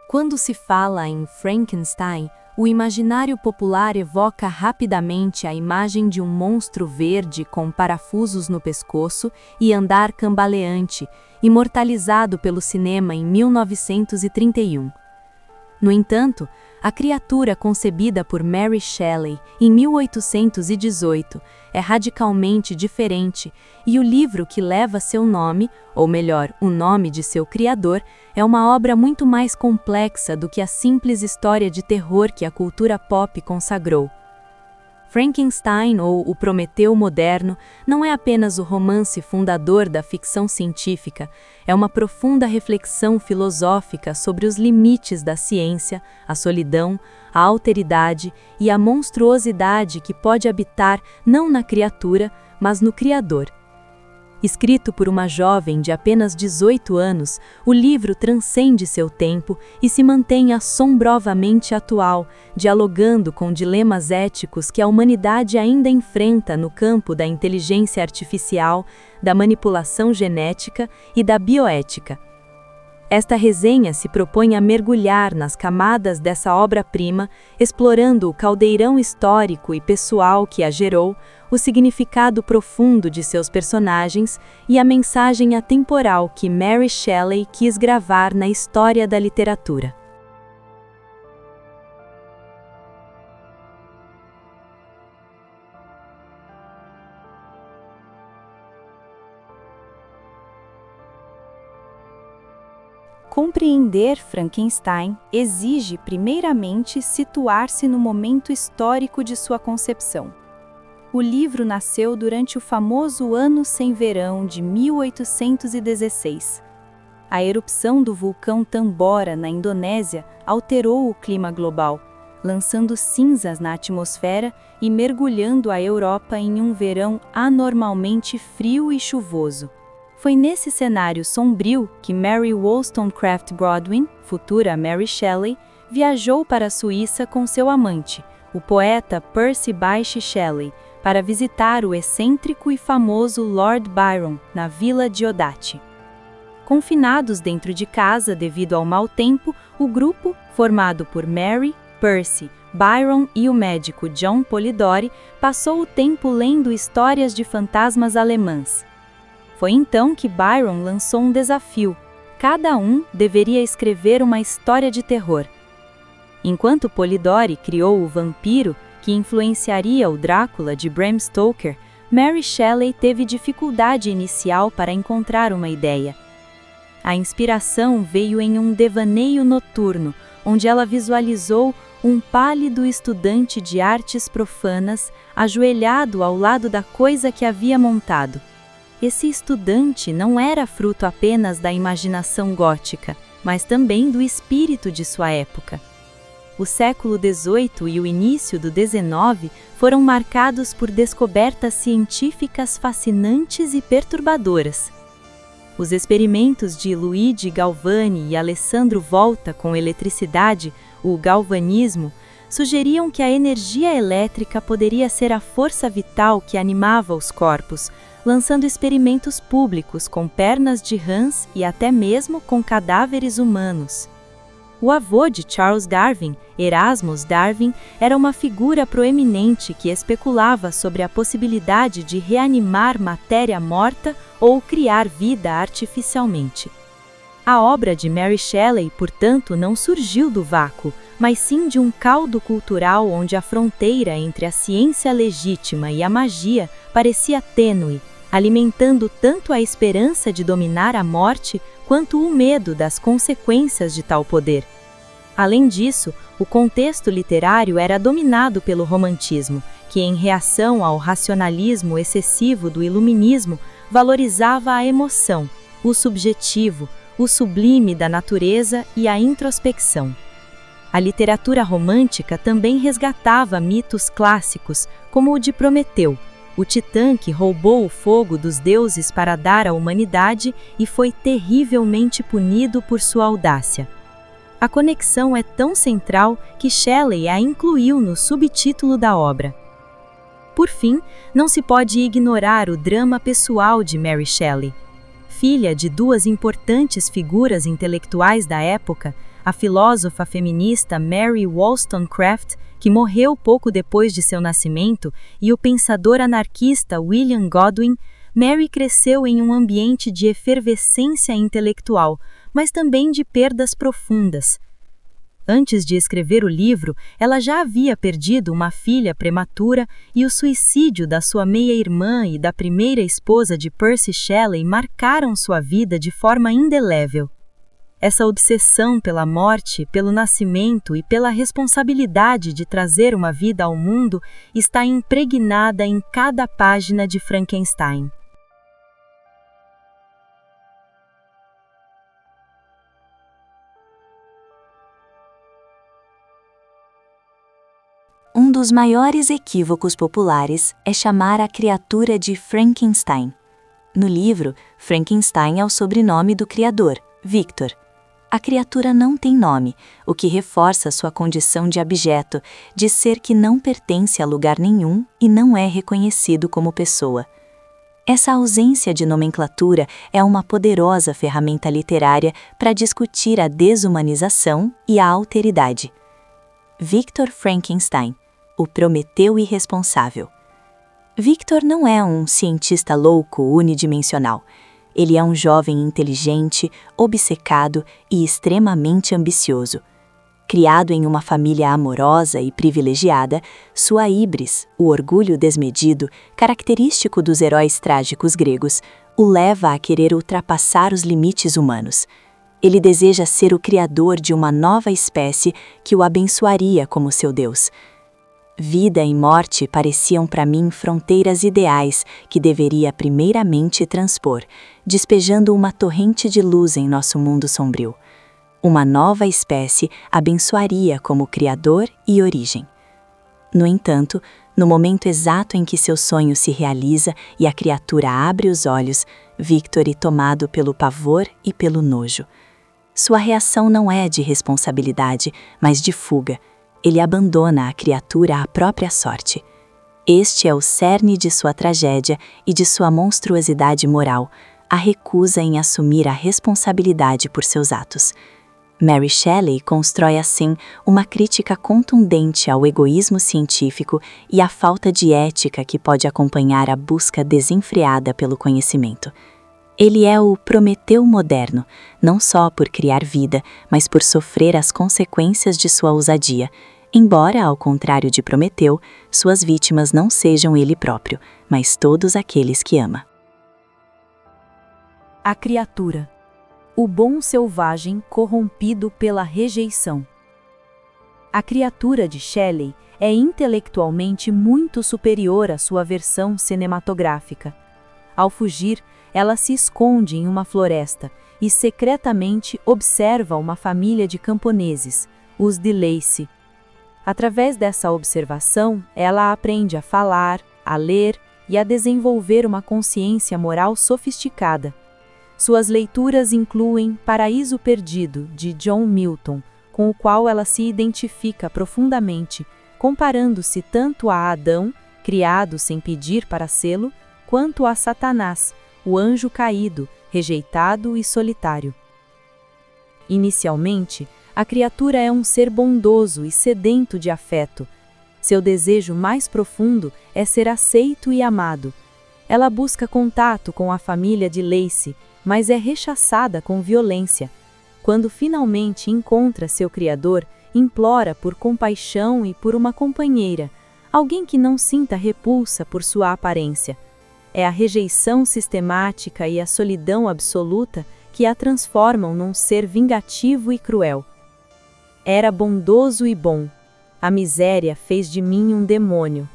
Quando se fala em Frankenstein, o imaginário popular evoca rapidamente a imagem de um monstro verde com parafusos no pescoço e andar cambaleante, imortalizado pelo cinema em 1931. No entanto, a criatura concebida por Mary Shelley em 1818 é radicalmente diferente e o livro que leva seu nome, ou melhor, o nome de seu criador, é uma obra muito mais complexa do que a simples história de terror que a cultura pop consagrou. Frankenstein, ou O Prometeu Moderno, não é apenas o romance fundador da ficção científica, é uma profunda reflexão filosófica sobre os limites da ciência, a solidão, a alteridade e a monstruosidade que pode habitar não na criatura, mas no Criador. Escrito por uma jovem de apenas 18 anos, o livro transcende seu tempo e se mantém assombrovamente atual, dialogando com dilemas éticos que a humanidade ainda enfrenta no campo da inteligência artificial, da manipulação genética e da bioética. Esta resenha se propõe a mergulhar nas camadas dessa obra-prima, explorando o caldeirão histórico e pessoal que a gerou, o significado profundo de seus personagens e a mensagem atemporal que Mary Shelley quis gravar na história da literatura. Compreender Frankenstein exige, primeiramente, situar-se no momento histórico de sua concepção. O livro nasceu durante o famoso Ano Sem Verão de 1816. A erupção do vulcão Tambora, na Indonésia, alterou o clima global, lançando cinzas na atmosfera e mergulhando a Europa em um verão anormalmente frio e chuvoso. Foi nesse cenário sombrio que Mary Wollstonecraft Godwin, futura Mary Shelley, viajou para a Suíça com seu amante, o poeta Percy Bysshe Shelley, para visitar o excêntrico e famoso Lord Byron, na Vila Diodati. Confinados dentro de casa devido ao mau tempo, o grupo, formado por Mary, Percy, Byron e o médico John Polidori, passou o tempo lendo histórias de fantasmas alemãs. Foi então que Byron lançou um desafio. Cada um deveria escrever uma história de terror. Enquanto Polidori criou o vampiro, que influenciaria o Drácula de Bram Stoker, Mary Shelley teve dificuldade inicial para encontrar uma ideia. A inspiração veio em um devaneio noturno, onde ela visualizou um pálido estudante de artes profanas ajoelhado ao lado da coisa que havia montado. Esse estudante não era fruto apenas da imaginação gótica, mas também do espírito de sua época. O século XVIII e o início do XIX foram marcados por descobertas científicas fascinantes e perturbadoras. Os experimentos de Luigi Galvani e Alessandro Volta com eletricidade, o galvanismo, sugeriam que a energia elétrica poderia ser a força vital que animava os corpos, lançando experimentos públicos com pernas de rãs e até mesmo com cadáveres humanos. O avô de Charles Darwin, Erasmus Darwin, era uma figura proeminente que especulava sobre a possibilidade de reanimar matéria morta ou criar vida artificialmente. A obra de Mary Shelley, portanto, não surgiu do vácuo, mas sim de um caldo cultural onde a fronteira entre a ciência legítima e a magia parecia tênue, alimentando tanto a esperança de dominar a morte quanto o medo das consequências de tal poder. Além disso, o contexto literário era dominado pelo romantismo, que, em reação ao racionalismo excessivo do iluminismo, valorizava a emoção, o subjetivo, o sublime da natureza e a introspecção. A literatura romântica também resgatava mitos clássicos, como o de Prometeu, o titã que roubou o fogo dos deuses para dar à humanidade e foi terrivelmente punido por sua audácia. A conexão é tão central que Shelley a incluiu no subtítulo da obra. Por fim, não se pode ignorar o drama pessoal de Mary Shelley. Filha de duas importantes figuras intelectuais da época, a filósofa feminista Mary Wollstonecraft, que morreu pouco depois de seu nascimento, e o pensador anarquista William Godwin, Mary cresceu em um ambiente de efervescência intelectual, mas também de perdas profundas. Antes de escrever o livro, ela já havia perdido uma filha prematura e o suicídio da sua meia-irmã e da primeira esposa de Percy Shelley marcaram sua vida de forma indelével. Essa obsessão pela morte, pelo nascimento e pela responsabilidade de trazer uma vida ao mundo está impregnada em cada página de Frankenstein. Um dos maiores equívocos populares é chamar a criatura de Frankenstein. No livro, Frankenstein é o sobrenome do criador, Victor. A criatura não tem nome, o que reforça sua condição de abjeto, de ser que não pertence a lugar nenhum e não é reconhecido como pessoa. Essa ausência de nomenclatura é uma poderosa ferramenta literária para discutir a desumanização e a alteridade. Victor Frankenstein, o Prometeu irresponsável. Victor não é um cientista louco unidimensional. Ele é um jovem inteligente, obcecado e extremamente ambicioso. Criado em uma família amorosa e privilegiada, sua híbris, o orgulho desmedido, característico dos heróis trágicos gregos, o leva a querer ultrapassar os limites humanos. Ele deseja ser o criador de uma nova espécie que o abençoaria como seu Deus. Vida e morte pareciam para mim fronteiras ideais que deveria primeiramente transpor, despejando uma torrente de luz em nosso mundo sombrio. Uma nova espécie abençoaria como criador e origem. No entanto, no momento exato em que seu sonho se realiza e a criatura abre os olhos, Victor é tomado pelo pavor e pelo nojo. Sua reação não é de responsabilidade, mas de fuga. Ele abandona a criatura à própria sorte. Este é o cerne de sua tragédia e de sua monstruosidade moral, a recusa em assumir a responsabilidade por seus atos. Mary Shelley constrói assim uma crítica contundente ao egoísmo científico e à falta de ética que pode acompanhar a busca desenfreada pelo conhecimento. Ele é o Prometeu moderno, não só por criar vida, mas por sofrer as consequências de sua ousadia, embora, ao contrário de Prometeu, suas vítimas não sejam ele próprio, mas todos aqueles que ama. A criatura. O bom selvagem corrompido pela rejeição. A criatura de Shelley é intelectualmente muito superior à sua versão cinematográfica. Ao fugir, ela se esconde em uma floresta e secretamente observa uma família de camponeses, os de Lacey. Através dessa observação, ela aprende a falar, a ler e a desenvolver uma consciência moral sofisticada. Suas leituras incluem Paraíso Perdido, de John Milton, com o qual ela se identifica profundamente, comparando-se tanto a Adão, criado sem pedir para sê-lo, quanto a Satanás, o anjo caído, rejeitado e solitário. Inicialmente, a criatura é um ser bondoso e sedento de afeto. Seu desejo mais profundo é ser aceito e amado. Ela busca contato com a família de Lacey, mas é rechaçada com violência. Quando finalmente encontra seu criador, implora por compaixão e por uma companheira, alguém que não sinta repulsa por sua aparência. É a rejeição sistemática e a solidão absoluta que a transformam num ser vingativo e cruel. Era bondoso e bom. A miséria fez de mim um demônio.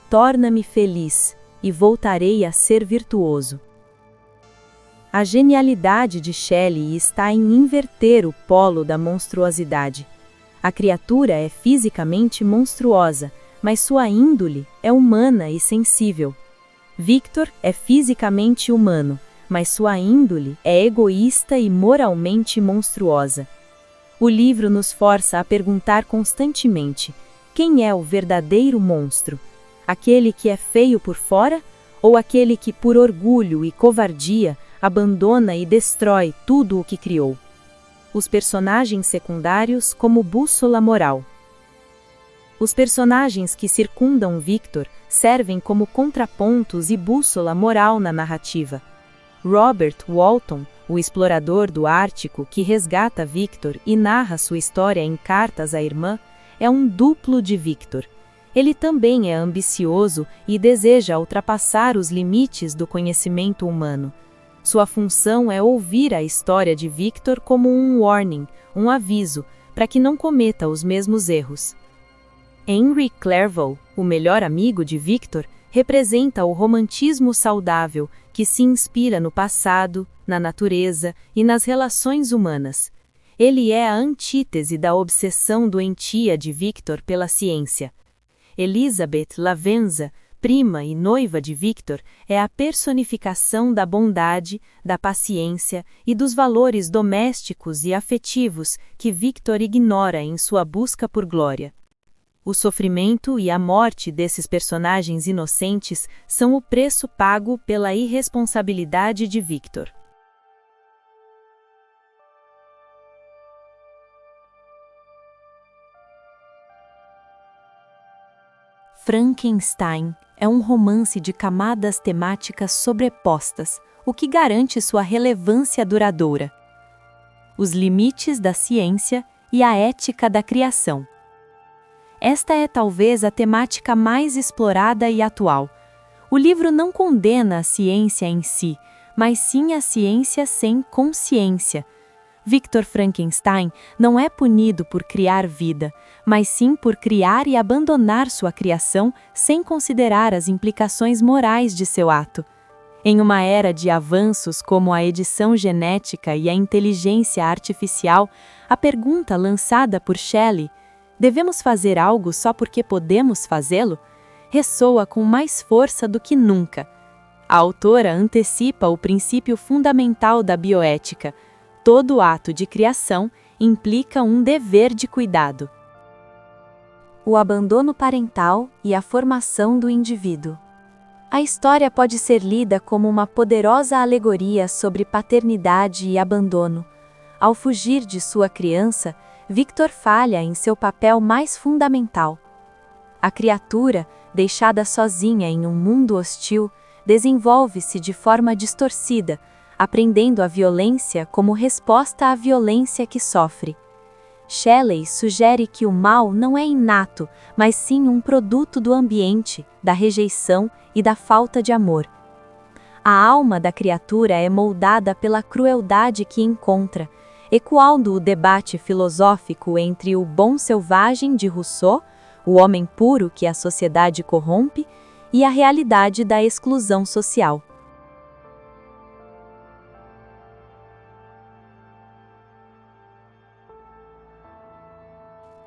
Torna-me feliz, e voltarei a ser virtuoso. A genialidade de Shelley está em inverter o polo da monstruosidade. A criatura é fisicamente monstruosa, mas sua índole é humana e sensível. Victor é fisicamente humano, mas sua índole é egoísta e moralmente monstruosa. O livro nos força a perguntar constantemente: quem é o verdadeiro monstro? Aquele que é feio por fora ou aquele que, por orgulho e covardia, abandona e destrói tudo o que criou? os personagens secundários como bússola moral. Os personagens que circundam Victor servem como contrapontos e bússola moral na narrativa. Robert Walton, o explorador do Ártico que resgata Victor e narra sua história em cartas à irmã, é um duplo de Victor. Ele também é ambicioso e deseja ultrapassar os limites do conhecimento humano. Sua função é ouvir a história de Victor como um warning, um aviso, para que não cometa os mesmos erros. Henry Clerval, o melhor amigo de Victor, representa o romantismo saudável que se inspira no passado, na natureza e nas relações humanas. Ele é a antítese da obsessão doentia de Victor pela ciência. Elizabeth Lavenza, prima e noiva de Victor, é a personificação da bondade, da paciência e dos valores domésticos e afetivos que Victor ignora em sua busca por glória. O sofrimento e a morte desses personagens inocentes são o preço pago pela irresponsabilidade de Victor. Frankenstein é um romance de camadas temáticas sobrepostas, o que garante sua relevância duradoura. Os limites da ciência e a ética da criação. Esta é talvez a temática mais explorada e atual. O livro não condena a ciência em si, mas sim a ciência sem consciência. Victor Frankenstein não é punido por criar vida, mas sim por criar e abandonar sua criação sem considerar as implicações morais de seu ato. Em uma era de avanços como a edição genética e a inteligência artificial, a pergunta lançada por Shelley, devemos fazer algo só porque podemos fazê-lo? Ressoa com mais força do que nunca. A autora antecipa o princípio fundamental da bioética. Todo ato de criação implica um dever de cuidado. O abandono parental e a formação do indivíduo. A história pode ser lida como uma poderosa alegoria sobre paternidade e abandono. Ao fugir de sua criança, Victor falha em seu papel mais fundamental. A criatura, deixada sozinha em um mundo hostil, desenvolve-se de forma distorcida, aprendendo a violência como resposta à violência que sofre. Shelley sugere que o mal não é inato, mas sim um produto do ambiente, da rejeição e da falta de amor. A alma da criatura é moldada pela crueldade que encontra, ecoando o debate filosófico entre o bom selvagem de Rousseau, o homem puro que a sociedade corrompe, e a realidade da exclusão social.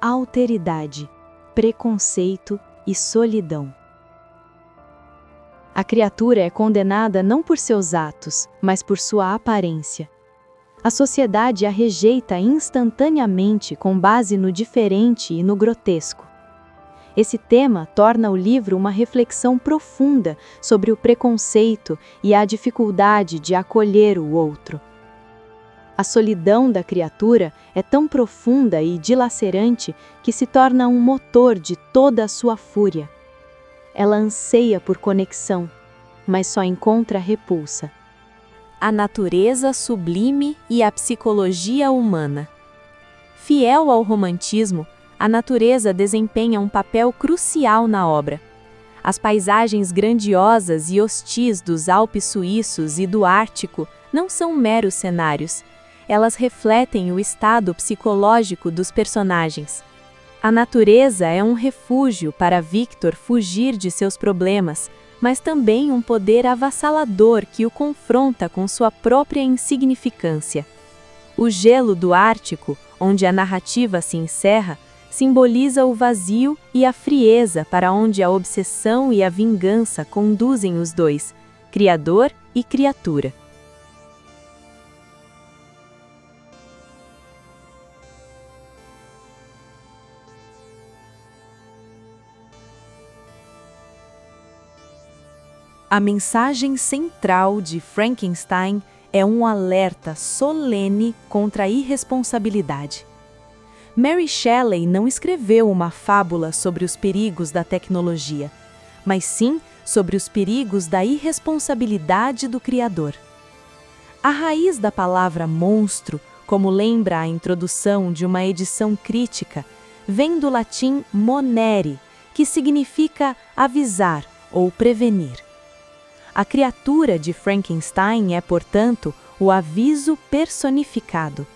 Alteridade, preconceito e solidão. A criatura é condenada não por seus atos, mas por sua aparência. A sociedade a rejeita instantaneamente com base no diferente e no grotesco. Esse tema torna o livro uma reflexão profunda sobre o preconceito e a dificuldade de acolher o outro. A solidão da criatura é tão profunda e dilacerante que se torna um motor de toda a sua fúria. Ela anseia por conexão, mas só encontra repulsa. A natureza sublime e a psicologia humana. Fiel ao romantismo, a natureza desempenha um papel crucial na obra. As paisagens grandiosas e hostis dos Alpes suíços e do Ártico não são meros cenários. Elas refletem o estado psicológico dos personagens. A natureza é um refúgio para Victor fugir de seus problemas, mas também um poder avassalador que o confronta com sua própria insignificância. O gelo do Ártico, onde a narrativa se encerra, simboliza o vazio e a frieza para onde a obsessão e a vingança conduzem os dois, criador e criatura. A mensagem central de Frankenstein é um alerta solene contra a irresponsabilidade. Mary Shelley não escreveu uma fábula sobre os perigos da tecnologia, mas sim sobre os perigos da irresponsabilidade do Criador. A raiz da palavra monstro, como lembra a introdução de uma edição crítica, vem do latim monere, que significa avisar ou prevenir. A criatura de Frankenstein é, portanto, o aviso personificado.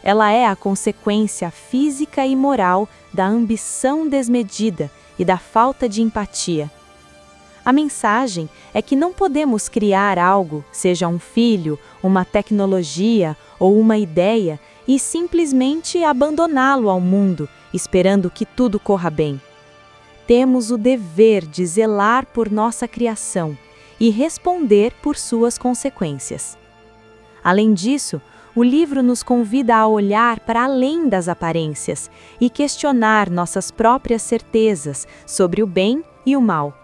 Ela é a consequência física e moral da ambição desmedida e da falta de empatia. A mensagem é que não podemos criar algo, seja um filho, uma tecnologia ou uma ideia, e simplesmente abandoná-lo ao mundo, esperando que tudo corra bem. Temos o dever de zelar por nossa criação e responder por suas consequências. Além disso, o livro nos convida a olhar para além das aparências e questionar nossas próprias certezas sobre o bem e o mal.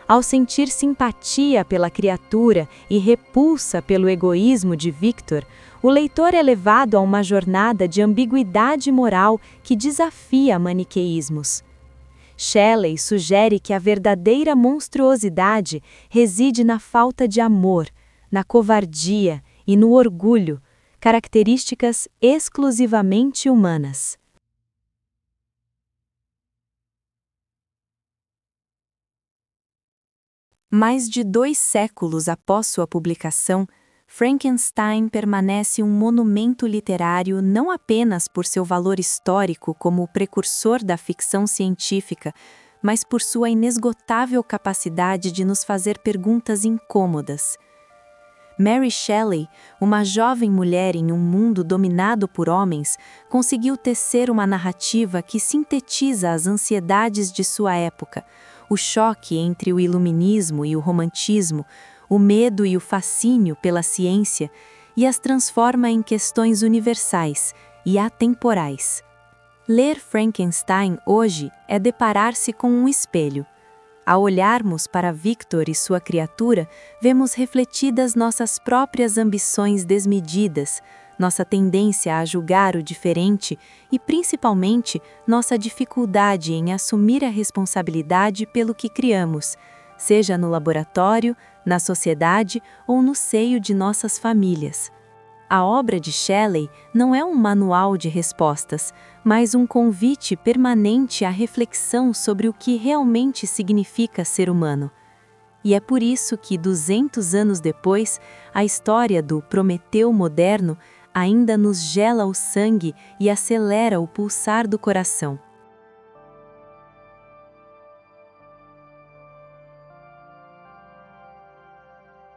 Ao sentir simpatia pela criatura e repulsa pelo egoísmo de Victor, o leitor é levado a uma jornada de ambiguidade moral que desafia maniqueísmos. Shelley sugere que a verdadeira monstruosidade reside na falta de amor, na covardia e no orgulho, características exclusivamente humanas. Mais de 2 séculos após sua publicação, Frankenstein permanece um monumento literário não apenas por seu valor histórico como o precursor da ficção científica, mas por sua inesgotável capacidade de nos fazer perguntas incômodas. Mary Shelley, uma jovem mulher em um mundo dominado por homens, conseguiu tecer uma narrativa que sintetiza as ansiedades de sua época, o choque entre o iluminismo e o romantismo, o medo e o fascínio pela ciência, e as transforma em questões universais e atemporais. Ler Frankenstein hoje é deparar-se com um espelho. Ao olharmos para Victor e sua criatura, vemos refletidas nossas próprias ambições desmedidas, nossa tendência a julgar o diferente e, principalmente, nossa dificuldade em assumir a responsabilidade pelo que criamos, seja no laboratório, na sociedade ou no seio de nossas famílias. A obra de Shelley não é um manual de respostas, mas um convite permanente à reflexão sobre o que realmente significa ser humano. E é por isso que, 200 anos depois, a história do Prometeu moderno ainda nos gela o sangue e acelera o pulsar do coração.